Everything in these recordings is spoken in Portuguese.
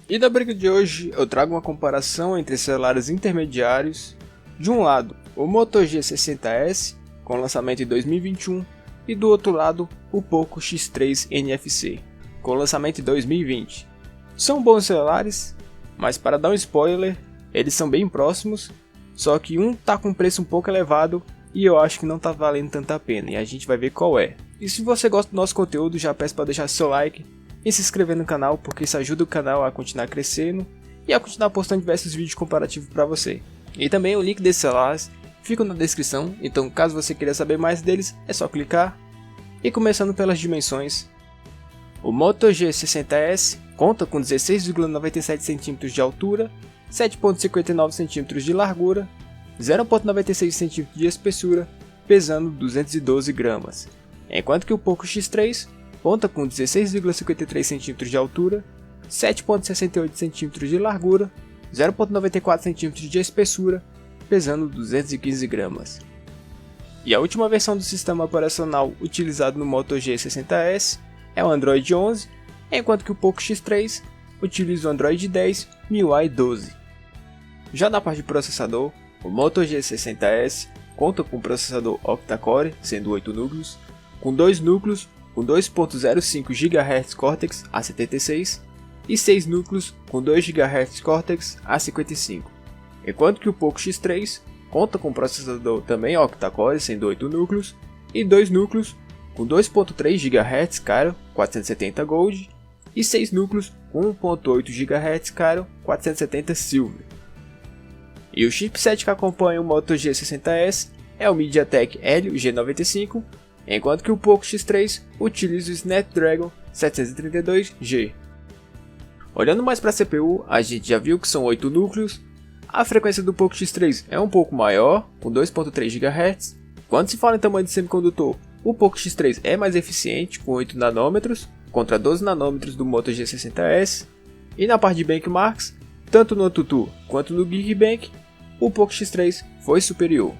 E da briga de hoje eu trago uma comparação entre celulares intermediários. De um lado, o Moto G60S, com lançamento em 2021, e do outro lado, o Poco X3 NFC, com lançamento em 2020. São bons celulares, mas para dar um spoiler, eles são bem próximos, só que um tá com um preço um pouco elevado e eu acho que não tá valendo tanta pena, e a gente vai ver qual é. E se você gosta do nosso conteúdo, já peço para deixar seu like e se inscrever no canal, porque isso ajuda o canal a continuar crescendo e a continuar postando diversos vídeos comparativos para você. E também o link desses celulares fica na descrição, então caso você queira saber mais deles, é só clicar. E começando pelas dimensões, o Moto G60S conta com 16,97 cm de altura, 7,59 cm de largura, 0,96 cm de espessura, pesando 212 gramas, enquanto que o Poco X3 conta com 16,53 cm de altura, 7,68 cm de largura, 0,94 cm de espessura, pesando 215 gramas. E a última versão do sistema operacional utilizado no Moto G60S é o Android 11, enquanto que o Poco X3 utiliza o Android 10 MIUI 12. Já na parte de processador, o Moto G60S conta com um processador octa-core, sendo 8 núcleos, com 2 núcleos com 2.05 GHz Cortex A76 e 6 núcleos com 2 GHz Cortex A55, enquanto que o Poco X3 conta com um processador também octa-core, sendo 8 núcleos, e 2 núcleos com 2.3 GHz Kryo 470 Gold e 6 núcleos com 1.8 GHz Kryo 470 Silver. E o chipset que acompanha o Moto G60S é o MediaTek Helio G95, enquanto que o Poco X3 utiliza o Snapdragon 732G. Olhando mais para a CPU, a gente já viu que são 8 núcleos. A frequência do Poco X3 é um pouco maior, com 2.3 GHz. Quando se fala em tamanho de semicondutor, o Poco X3 é mais eficiente, com 8 nanômetros, contra 12 nanômetros do Moto G60S. E na parte de benchmarks, tanto no AnTuTu quanto no Geekbench, o Poco X3 foi superior.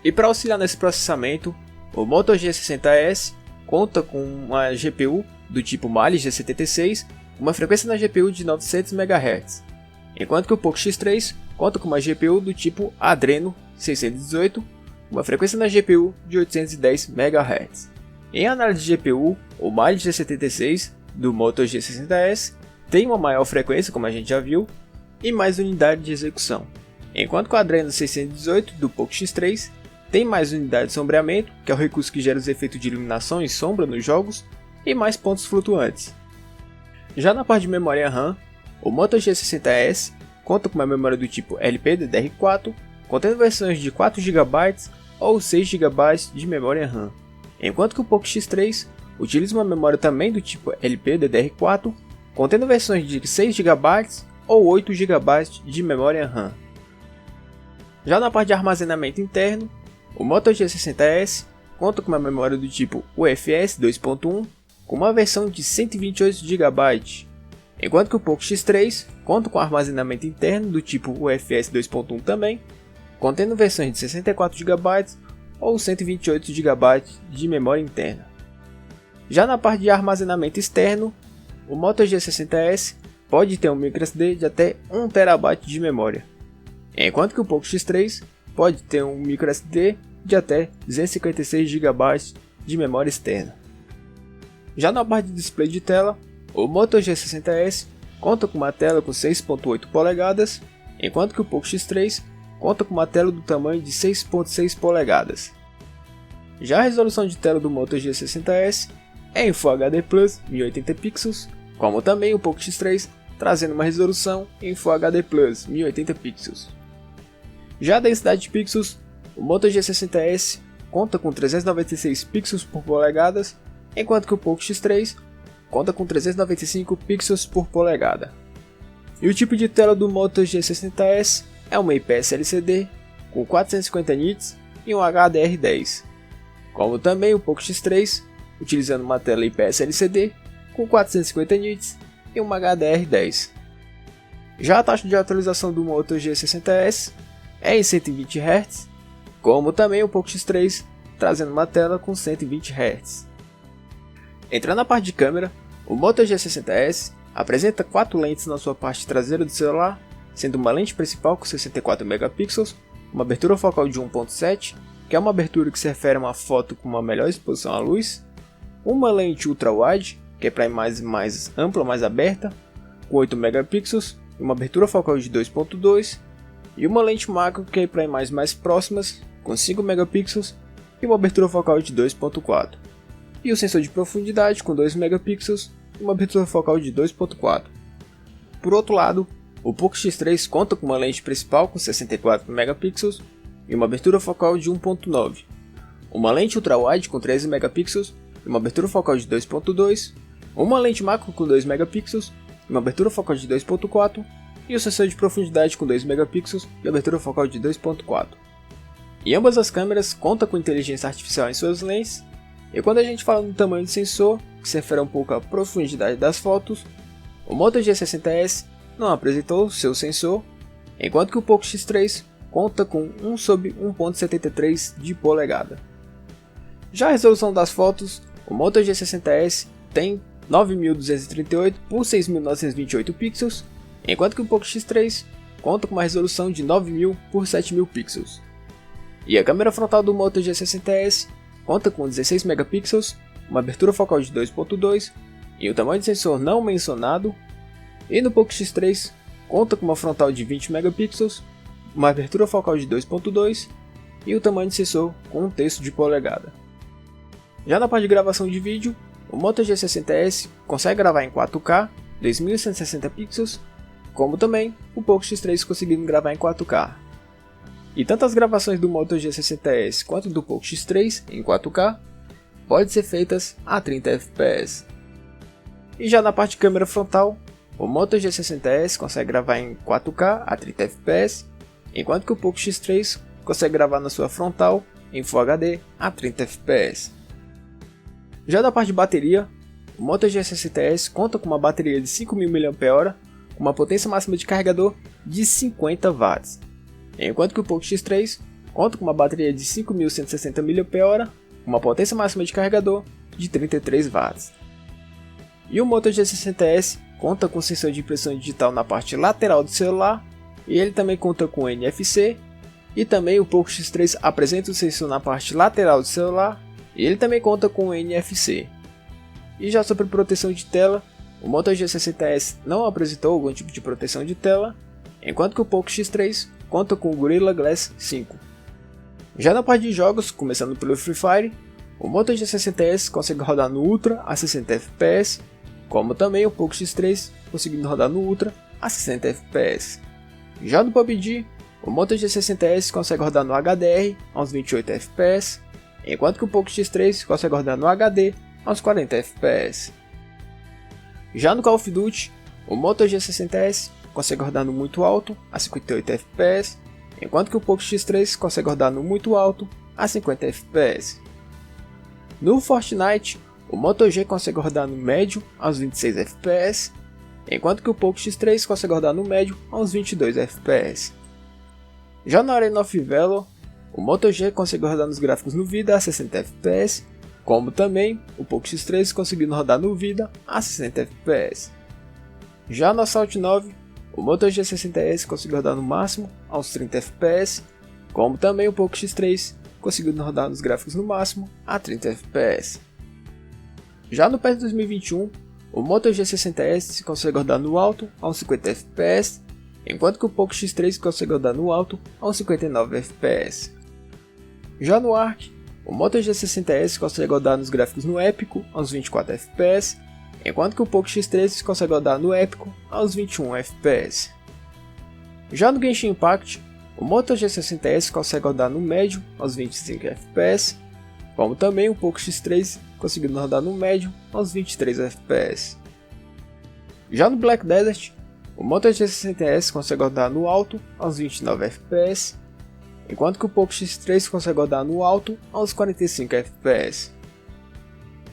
E para auxiliar nesse processamento, o Moto G60S conta com uma GPU do tipo Mali G76, uma frequência na GPU de 900 MHz, enquanto que o Poco X3 conta com uma GPU do tipo Adreno 618, uma frequência na GPU de 810 MHz. Em análise de GPU, o Mali G76 do Moto G60S tem uma maior frequência, como a gente já viu, e mais unidade de execução, enquanto que o Adreno 618 do Poco X3 tem mais unidade de sombreamento, que é o recurso que gera os efeitos de iluminação e sombra nos jogos, e mais pontos flutuantes. Já na parte de memória RAM, o Moto G60S conta com uma memória do tipo LPDDR4, contendo versões de 4 GB ou 6 GB de memória RAM, enquanto que o Poco X3 utiliza uma memória também do tipo LPDDR4, contendo versões de 6 GB ou 8 GB de memória RAM. Já na parte de armazenamento interno, o Moto G60S conta com uma memória do tipo UFS 2.1 com uma versão de 128 GB, enquanto que o Poco X3 conta com armazenamento interno do tipo UFS 2.1 também, contendo versões de 64 GB ou 128 GB de memória interna. Já na parte de armazenamento externo, o Moto G60S pode ter um microSD de até 1 TB de memória, enquanto que o Poco X3 pode ter um microSD de até 256 GB de memória externa. Já na parte de display de tela, o Moto G60S conta com uma tela com 6.8 polegadas, enquanto que o Poco X3 conta com uma tela do tamanho de 6.6 polegadas. Já a resolução de tela do Moto G60S é em Full HD Plus 1080 pixels, como também o Poco X3 trazendo uma resolução em Full HD Plus 1080 pixels. Já a densidade de pixels, o Moto G60S conta com 396 pixels por polegadas, enquanto que o Poco X3 conta com 395 pixels por polegada. E o tipo de tela do Moto G60S é uma IPS LCD com 450 nits e um HDR10, como também o Poco X3 utilizando uma tela IPS LCD com 450 nits e um HDR10. Já a taxa de atualização do Moto G60S é em 120 Hz, como também o Poco X3 trazendo uma tela com 120 Hz. Entrando na parte de câmera, o Moto G60S apresenta 4 lentes na sua parte traseira do celular, sendo uma lente principal com 64 megapixels, uma abertura focal de 1.7, que é uma abertura que se refere a uma foto com uma melhor exposição à luz, uma lente ultra-wide, que é para imagem mais ampla, mais aberta, com 8 megapixels, uma abertura focal de 2.2, e uma lente macro, que é para imagens mais próximas, com 5 megapixels, e uma abertura focal de 2.4. E o sensor de profundidade com 2 megapixels e uma abertura focal de 2.4. Por outro lado, o Poco X3 conta com uma lente principal com 64 megapixels e uma abertura focal de 1.9, uma lente ultra-wide com 13 megapixels e uma abertura focal de 2.2, uma lente macro com 2 megapixels e uma abertura focal de 2.4 e o sensor de profundidade com 2 megapixels e abertura focal de 2.4. E ambas as câmeras contam com inteligência artificial em suas lentes, e quando a gente fala no tamanho do sensor, que se refere um pouco à profundidade das fotos, o Moto G60S não apresentou seu sensor, enquanto que o Poco X3 conta com 1/1.73 de polegada. Já a resolução das fotos, o Moto G60S tem 9.238 por 6.928 pixels, enquanto que o Poco X3 conta com uma resolução de 9.000 por 7.000 pixels. E a câmera frontal do Moto G60S conta com 16 megapixels, uma abertura focal de 2.2 e o tamanho de sensor não mencionado, e no Poco X3 conta com uma frontal de 20 megapixels, uma abertura focal de 2.2 e o tamanho de sensor com 1/3 de polegada. Já na parte de gravação de vídeo, o Moto G60S consegue gravar em 4K, 2160 pixels, como também o Poco X3 conseguindo gravar em 4K. E tanto as gravações do Moto G60S quanto do Poco X3 em 4K podem ser feitas a 30 fps. E já na parte de câmera frontal, o Moto G60S consegue gravar em 4K a 30 fps, enquanto que o Poco X3 consegue gravar na sua frontal em Full HD a 30 fps. Já da parte de bateria, o Moto G60S conta com uma bateria de 5.000 mAh com uma potência máxima de carregador de 50 watts, enquanto que o Poco X3 conta com uma bateria de 5.160 mAh com uma potência máxima de carregador de 33 watts. E o Moto G60S conta com sensor de impressão digital na parte lateral do celular, e ele também conta com NFC, e também o Poco X3 apresenta o sensor na parte lateral do celular, e ele também conta com NFC. E já sobre proteção de tela, o Moto G60S não apresentou algum tipo de proteção de tela, enquanto que o Poco X3 conta com o Gorilla Glass 5. Já na parte de jogos, começando pelo Free Fire, o Moto G60S consegue rodar no Ultra a 60 fps, como também o Poco X3 conseguindo rodar no Ultra a 60 fps. Já no PUBG, o Moto G60S consegue rodar no HDR a uns 28 fps, enquanto que o Poco X3 consegue rodar no HD a uns 40 fps. Já no Call of Duty, o Moto G60S consegue rodar no muito alto a 58 fps, enquanto que o Poco X3 consegue rodar no muito alto a 50 fps. No Fortnite, o Moto G consegue rodar no médio a uns 26 fps, enquanto que o Poco X3 consegue rodar no médio a uns 22 fps. Já na Arena of Valor, o Moto G consegue rodar nos gráficos no Vida a 60 fps, como também o Poco X3 conseguindo rodar no Vida a 60 fps. Já no Assault 9, o Moto G60S conseguiu rodar no máximo a uns 30 fps, como também o Poco X3 conseguindo rodar nos gráficos no máximo a 30 fps. Já no PES 2021, o Moto G60S consegue rodar no alto a uns 50 fps, enquanto que o Poco X3 consegue rodar no alto a uns 59 fps. Já no Ark, o Moto G60S consegue rodar nos gráficos no épico a uns 24 fps, enquanto que o Poco X3 consegue rodar no épico a uns 21 fps. Já no Genshin Impact, o Moto G60S consegue rodar no médio aos 25 fps, como também o Poco X3 conseguindo rodar no médio aos 23 fps. Já no Black Desert, o Moto G60S consegue rodar no alto aos 29 fps, enquanto que o Poco X3 consegue rodar no alto aos 45 fps.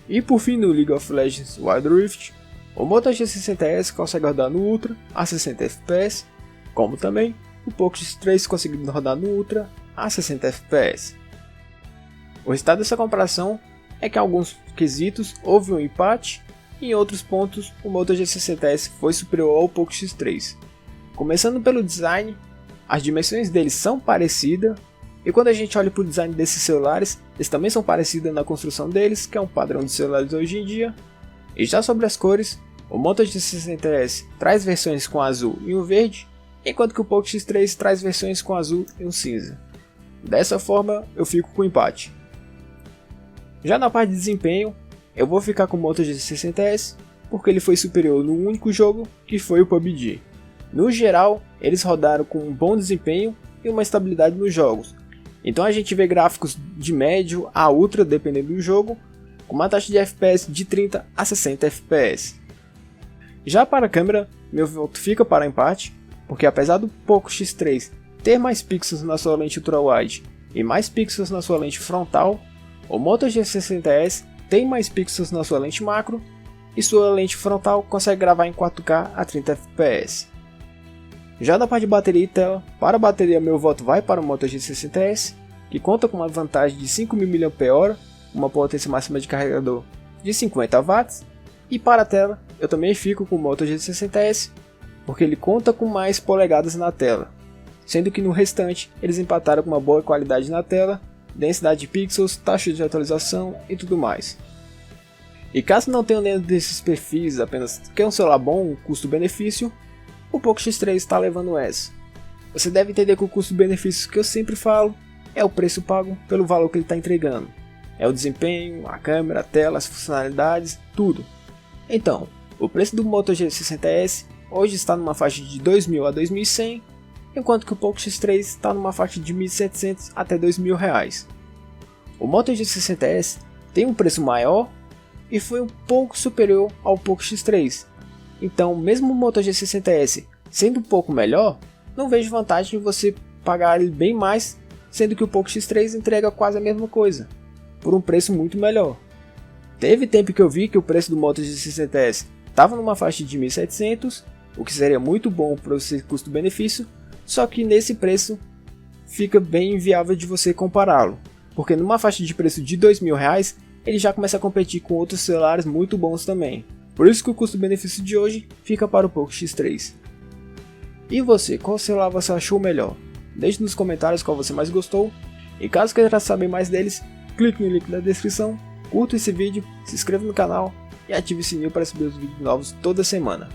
E por fim, no League of Legends Wild Rift, o Moto G60S consegue rodar no Ultra a 60 fps, como também o Poco X3 conseguindo rodar no Ultra a 60 fps. O resultado dessa comparação é que em alguns quesitos houve um empate, e em outros pontos o Moto G60S foi superior ao Poco X3. Começando pelo design, as dimensões deles são parecidas, e quando a gente olha para o design desses celulares, eles também são parecidos na construção deles, que é um padrão dos celulares hoje em dia. E já sobre as cores, o Moto G60S traz versões com azul e um verde, enquanto que o Poco X3 traz versões com azul e um cinza. Dessa forma eu fico com empate. Já na parte de desempenho, eu vou ficar com o Moto G60S, porque ele foi superior no único jogo, que foi o PUBG. No geral, eles rodaram com um bom desempenho e uma estabilidade nos jogos. Então a gente vê gráficos de médio a ultra, dependendo do jogo, com uma taxa de FPS de 30 a 60 FPS. Já para a câmera, meu voto fica para empate, porque apesar do Poco X3 ter mais pixels na sua lente ultra-wide e mais pixels na sua lente frontal, o Moto G60S tem mais pixels na sua lente macro e sua lente frontal consegue gravar em 4K a 30 FPS. Já na parte de bateria e tela, para a bateria meu voto vai para o Moto G60S, que conta com uma vantagem de 5.000 mAh, uma potência máxima de carregador de 50 watts, e para a tela eu também fico com o Moto G60S, porque ele conta com mais polegadas na tela, sendo que no restante eles empataram com uma boa qualidade na tela, densidade de pixels, taxa de atualização e tudo mais. E caso não tenha nenhum desses perfis, apenas quer um celular bom, custo-benefício, o Poco X3 está levando essa. Você deve entender que o custo-benefício que eu sempre falo é o preço pago pelo valor que ele está entregando. É o desempenho, a câmera, a tela, as funcionalidades, tudo. Então, o preço do Moto G60S hoje está numa faixa de 2.000 a 2.100, enquanto que o Poco X3 está numa faixa de 1.700 até 2.000 reais. O Moto G60S tem um preço maior e foi um pouco superior ao Poco X3. Então, mesmo o Moto G60S sendo um pouco melhor, não vejo vantagem em você pagar ele bem mais, sendo que o Poco X3 entrega quase a mesma coisa, por um preço muito melhor. Teve tempo que eu vi que o preço do Moto G60S estava numa faixa de 1.700, o que seria muito bom para você custo-benefício, só que nesse preço fica bem inviável de você compará-lo, porque numa faixa de preço de 2.000 reais, ele já começa a competir com outros celulares muito bons também. Por isso que o custo-benefício de hoje fica para o Poco X3. E você, qual celular você achou melhor? Deixe nos comentários qual você mais gostou. E caso queira saber mais deles, clique no link na descrição, curta esse vídeo, se inscreva no canal e ative o sininho para receber os vídeos novos toda semana.